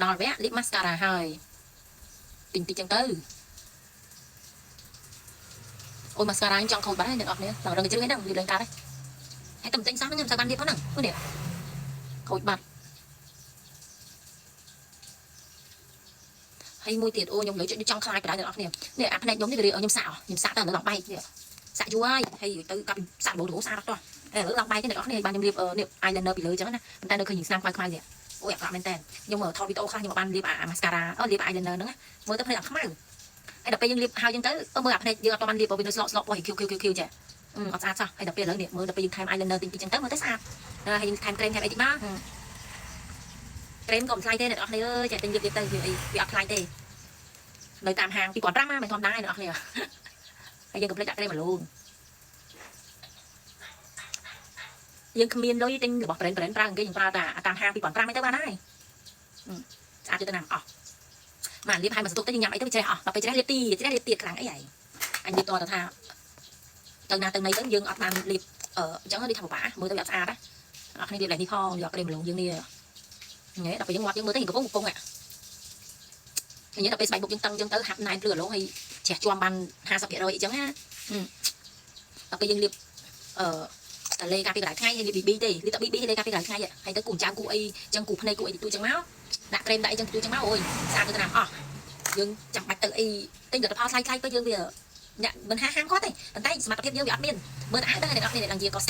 ដល់វគ្គលាប mascara ហើយតិចតិចចឹងទៅអូយ mascara ចង់ខូចបាត់ហើយអ្នកនរគ្នាដល់រឹងជ្រឹងហ្នឹងលាបឡើងកាត់ហើយតែមិនទិញសោះខ្ញុំមិនសូវបានលាបហ្នឹងនេះខូចបាត់ហើយមួយទៀតអូខ្ញុំលើចង់ខ្លាចបណ្ដោយអ្នកនរគ្នានេះអាផ្នែកខ្ញុំនេះវាខ្ញុំសាក់ទៅលើឡងបែកនេះសាក់យូរហើយទៅកាប់សាក់បូរស្អាតអត់ទាស់ហើយលើឡងបែកនេះអ្នកនរគ្នាបានខ្ញុំលាបនេះ eyeliner ពីលើចឹងណាប៉ុន្តែនៅឃើញស្នាមខ្មៅនេះអូយអាក្រក់មែនតើខ្ញុំថតវីដេអូខ្លះខ្ញុំបានលាបអា mascara លាប eyeliner ហ្នឹងមើលទៅភ្នែកអត់ខ្មៅហើយដល់ពេលយើងលាបហើយចឹងទៅមើលអាភ្នែកយើងអត់បានលាបវានៅស្លក់ពោះ Q ចាអត់ស្អាតសោះហើយដល់ពេលឥឡូវនេះមើលដល់ពេលយើងថែម eyeliner តិចចឹងទៅមើលទៅស្អាតហើយយើងថែមក្រែមថែមអីតិចមកក្រែមក៏មិនថ្លៃទេអ្នកនរគ្នាអើយចាទិញលាបទៅវាអត់ថ្លៃទេនៅតាមហាង 2,500 មិនធម្មតាទេអ្នកនរគ្នាហើយយើងកុំភ្លេចដាក់ក្រែមអាឡូនយើងគ្មានលុយទិញរបស់ brand ប្រើគេយើងប្រើតែតាមហាង 2,500 ទៅបានហើយស្អាតទៅណាស់អស់មកលាបឲ្យមកស្ទុកទៅញ៉ាំអីទៅជ្រះអស់ដល់ពេលជ្រះលាបទៀតខ្លាំងអីហើយអញលាបតទៅថាទៅណាទៅណីទៅយើងអត់បានលាបអញ្ចឹងនេះថាពិបាកមើលទៅវាអត់ស្អាតណាអត់គ្នាលាបលេខនេះផងយកក្រែមអាឡូនយើងនេះញ៉េដល់ពេលយើងមាត់យើងមើលទៅកំពុងហ្នឹងដល់ពេលស្បែកមុខយើងតឹងចឹងទៅហាប់ណែនព្រឺអាឡូហើយជ្រះជាប់បាន 50% អីចឹងណាដល់ពេលយើងលាបតលេកាពីកន្លែងថ្ងៃលាប BB ទេលាបតែ BB លេកាពីកន្លែងថ្ងៃហើយទៅគូចៅគូអីចឹងគូភ្នែកគូអីទូចឹងមកដាក់ក្រែមដាក់អីចឹងទូចឹងមកអូយស្អាតទៅណាស់អស់យើងចាំបាច់ទៅអីទិញលទ្ធផលថ្លៃទៅយើងវាអ្នកមិនហាងគាត់ទេប៉ុន្តែសមត្ថភាពយើងវាអត់មានមើលតែអាវទៅអ្នកនរគ្នាអ្នកឡើងជាក៏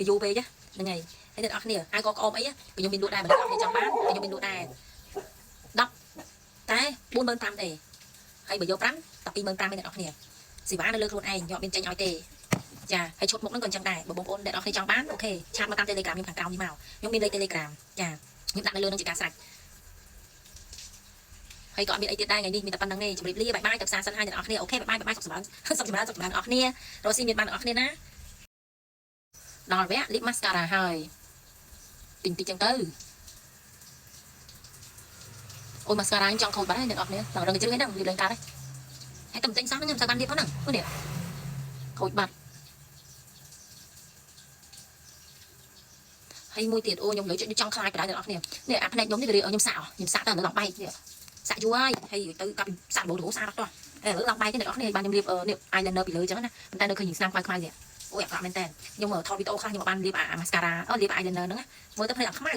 យូរពេកហ្នឹងហើយអ្នកនរគ្នាអាវក៏ក្អមអីខ្ញុំមានលក់ដែរបើអ្នកនរគ្នាចង់បានខ្ញុំមានលក់ដែរ10តែ 45,000 ទេហើយបើយក5តែ 25,000 ទេអ្នកនរគ្នាសេវានៅលើខ្លួនឯងយកមានចេញឲ្យទេចាហើយឈុតមុខហ្នឹងក៏អញ្ចឹងដែរបើបងប្អូនអ្នកនរគ្នាចង់បានអូខេឆាតមកតាម Telegram ខ្ញុំខាងក្រោមនេះមកខ្ញុំមានលេខ Telegram ចាខ្ញុំដាក់នៅលើនឹងជាការស្រេចហើយក៏អត់មានអីទៀតដែរថ្ងៃនេះមានតែប៉ុណ្្នឹងទេជម្រាបលាបាយបាយទៅផ្សារសិនហើយអ្នកនរគ្នាអូខេបាយបាយសុខសម្រាប់អ្នកនរគ្នារស់ស៊ីមានបានអ្នកនរគ្នាណាដល់វគ្គលាប mascara ហើយតិចតិចចឹងទៅអូយ mascara ចង់ខូចបាត់ហើយអ្នកនរគ្នាដល់រឹងជ្រឹងហ្នឹងលាបឡើងកាត់ហើយតែមិនទិញសោះខ្ញុំមិនសូវបានលាបហ្នឹងនេះខូចបាត់ហើយមួយទៀតអូខ្ញុំលើចង់ខ្លាចបណ្ដោយអ្នកនរគ្នានេះអាផ្នែកខ្ញុំនេះវាខ្ញុំសាក់ទៅលើឡងបែកនេះសាក់យូរហើយទៅកាប់សាក់បូរស្អាតអត់ទាស់ហើយលើឡងបែកនេះអ្នកនរគ្នាបានខ្ញុំលាបនេះ eyeliner ពីលើចឹងណាប៉ុន្តែនៅឃើញស្នាមខ្មៅនេះអូយអាក្រក់មែនតើខ្ញុំថតវីដេអូខ្លះខ្ញុំបានលាបអា mascara លាប eyeliner ហ្នឹងមើលទៅភ្នែកអត់ខ្មៅ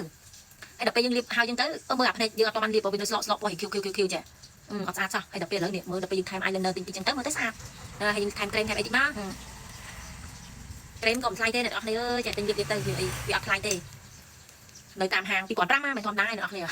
ហើយដល់ពេលយើងលាបហើយចឹងទៅមើលអាភ្នែកយើងអត់បានលាបវានៅស្លក់ពោះ Q ចាអត់ស្អាតសោះហើយដល់ពេលឥឡូវនេះមើលដល់ពេលយើងថែម eyeliner តិចចឹងទៅមើលទៅស្អាតហើយយើងថែមក្រែមថែមអីតិចមកក្រែមក៏មិនថ្លៃទេអ្នកនរគ្នាអើយចាទិញលាបទៅវាអត់ថ្លៃទេនៅតាមហាង 2,500 មិនធម្មតាទេអ្នកនរគ្នា